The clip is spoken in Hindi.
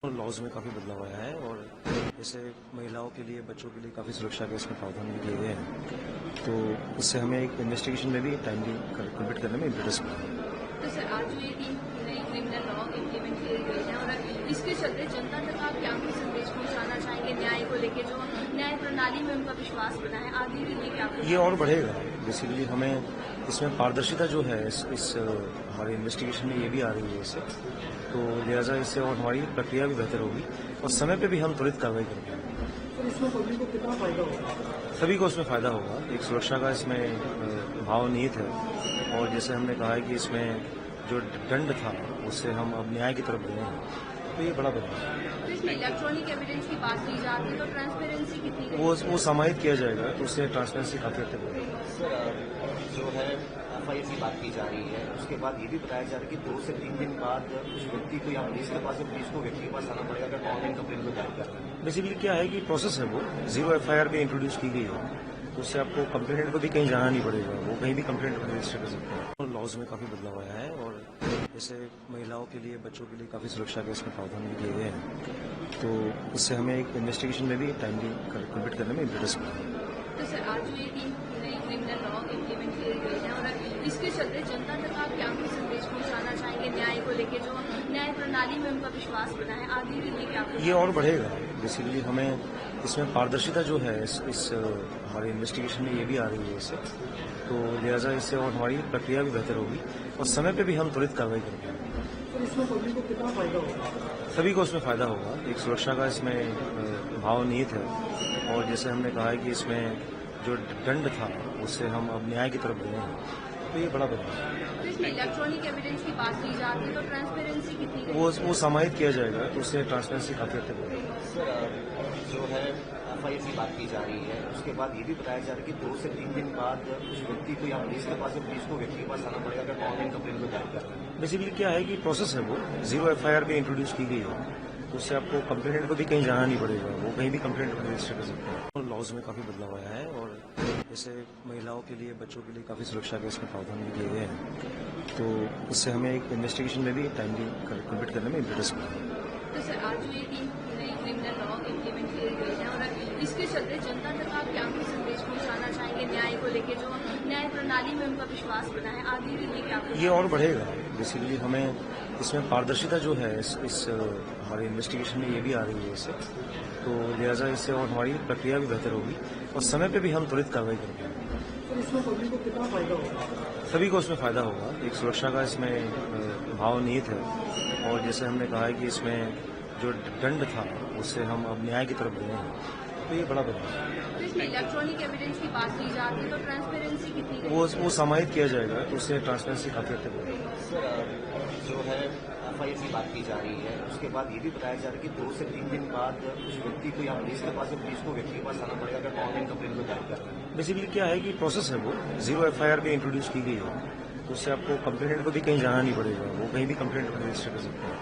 लॉज में काफ़ी बदलाव आया है और जैसे महिलाओं के लिए बच्चों के लिए काफ़ी सुरक्षा के इसमें प्रावधान भी किए गए हैं। तो इससे हमें एक इन्वेस्टिगेशन में भी टाइमली कंप्लीट करने में इंटरेस्ट मिला है। तो सर आज जो ये 3 नई क्रिमिनल लॉ इम्प्लीमेंट किए गए हैं और इसके चलते जनता तक आप क्या कुछ संदेश पहुंचाना चाहेंगे न्याय को लेके, जो न्याय प्रणाली में उनका विश्वास बना है, आगे भी लेके आप ये और बढ़ेगा। बेसिकली हमें इसमें पारदर्शिता जो है इस हमारे इन्वेस्टिगेशन में ये भी आ रही है इससे, तो लिहाजा इससे और हमारी प्रक्रिया भी बेहतर होगी और समय पे भी हम त्वरित कार्रवाई करेंगे। तो इसमें पब्लिक को कितना फायदा होगा? सभी को इसमें फायदा होगा। एक सुरक्षा का इसमें भाव निहित है और जैसे हमने कहा है कि इसमें जो दंड था उससे हम अब न्याय की तरफ गए हैं, तो ये बड़ा बदलाव है। तो इसमें इलेक्ट्रॉनिक एविडेंस की बात की जाती है तो ट्रांसपेरेंसी कितनी वो समाहित किया जाएगा तो उससे ट्रांसपेरेंसी काफी हद तक बढ़ेगी। सर जो है एफआईआर की बात की जा रही है, उसके बाद ये भी बताया जा रहा है कि 2 से 3 दिन बाद उस व्यक्ति को या पुलिस के पास या पुलिस को व्यक्ति के पास आना पड़ेगा अगर ऑनलाइन कंप्लेन को दायर करना है। बेसिकली क्या है कि प्रोसेस है, वो 0 एफआईआर पे इंट्रोड्यूस की गई है, तो उससे आपको कंप्लेनेंट को भी कहीं जाना नहीं पड़ेगा, वो कहीं भी कंप्लेंट रजिस्टर कर सकते हैं। लॉज में काफी बदलाव आया है और जैसे महिलाओं के लिए बच्चों के लिए काफी सुरक्षा के इसमें प्रावधान भी किए गए हैं। तो इससे हमें एक इन्वेस्टिगेशन में भी टाइमली कंप्लीट करने में इंटरेस्ट मिला है। तो सर आज जो ये 3 नई क्रिमिनल लॉ इम्प्लीमेंट किए गए हैं और इसके चलते जनता तक आप क्या कुछ संदेश पहुंचाना चाहेंगे न्याय को लेके, जो न्याय प्रणाली में उनका विश्वास बना है, आगे भी लेके आप ये और बढ़ेगा। बेसिकली हमें इसमें पारदर्शिता जो है इस हमारे इन्वेस्टिगेशन में ये भी आ रही है इससे, तो लिहाजा इससे और हमारी प्रक्रिया भी बेहतर होगी और समय पे भी हम त्वरित कार्रवाई करेंगे। तो इसमें पब्लिक को कितना फायदा होगा? सभी को इसमें फायदा होगा। एक सुरक्षा का इसमें भाव निहित है और जैसे हमने कहा है कि इसमें जो दंड था उससे हम अब न्याय की तरफ गए हैं, तो ये बड़ा बदलाव है। तो इसमें इलेक्ट्रॉनिक एविडेंस की बात की जाती है तो ट्रांसपेरेंसी कितनी वो समाहित किया जाएगा तो उससे ट्रांसपेरेंसी काफी हद तक बढ़ेगी। सर जो है एफआईआर की बात की जा रही है, उसके बाद ये भी बताया जा रहा है कि 2 से 3 दिन बाद उस व्यक्ति को या पुलिस के पास या पुलिस को व्यक्ति के पास आना पड़ेगा अगर ऑनलाइन कंप्लेन को दायर करना है। बेसिकली क्या है कि प्रोसेस है, वो 0 एफआईआर पे इंट्रोड्यूस की गई है, तो उससे आपको कंप्लेनेंट को भी कहीं जाना नहीं पड़ेगा, वो कहीं भी कंप्लेंट रजिस्टर कर सकते हैं। लॉज में काफी बदलाव आया है और जैसे महिलाओं के लिए बच्चों के लिए काफी सुरक्षा के इसमें प्रावधान भी किए गए हैं। तो इससे हमें एक इन्वेस्टिगेशन में भी टाइमली कंप्लीट करने में इंटरेस्ट मिला है। तो सर आज जो ये 3 नई क्रिमिनल लॉ इम्प्लीमेंट किए गए हैं और इसके चलते जनता तक आप क्या कुछ संदेश पहुंचाना चाहेंगे न्याय को लेके, जो न्याय प्रणाली में उनका विश्वास बना है, आगे भी लेके आप ये और बढ़ेगा। बेसिकली हमें इसमें पारदर्शिता जो है इस हमारे इन्वेस्टिगेशन में ये भी आ रही है इससे, तो लिहाजा इससे और हमारी प्रक्रिया भी बेहतर होगी और समय पे भी हम त्वरित कार्रवाई करेंगे। तो इसमें पब्लिक को कितना फायदा होगा? सभी को इसमें फायदा होगा। एक सुरक्षा का इसमें भाव निहित है और जैसे हमने कहा है कि इसमें जो दंड था उससे हम अब न्याय की तरफ गए हैं, तो ये बड़ा बदलाव है। तो इसमें इलेक्ट्रॉनिक एविडेंस की बात की जाती है तो ट्रांसपेरेंसी कितनी वो समाहित किया जाएगा तो उससे ट्रांसपेरेंसी काफी हद तक बढ़ेगी। सर जो है एफआईआर की बात की जा रही है, उसके बाद ये भी बताया जा रहा है कि 2 से 3 दिन बाद उस व्यक्ति को या पुलिस के पास या पुलिस को व्यक्ति के पास आना पड़ेगा अगर ऑनलाइन कंप्लेन को दायर करना है। बेसिकली क्या है कि प्रोसेस है, वो 0 एफआईआर पे इंट्रोड्यूस की गई है, तो उससे आपको कंप्लेनेंट को भी कहीं जाना नहीं पड़ेगा, वो कहीं भी कंप्लेंट रजिस्टर कर सकते हैं।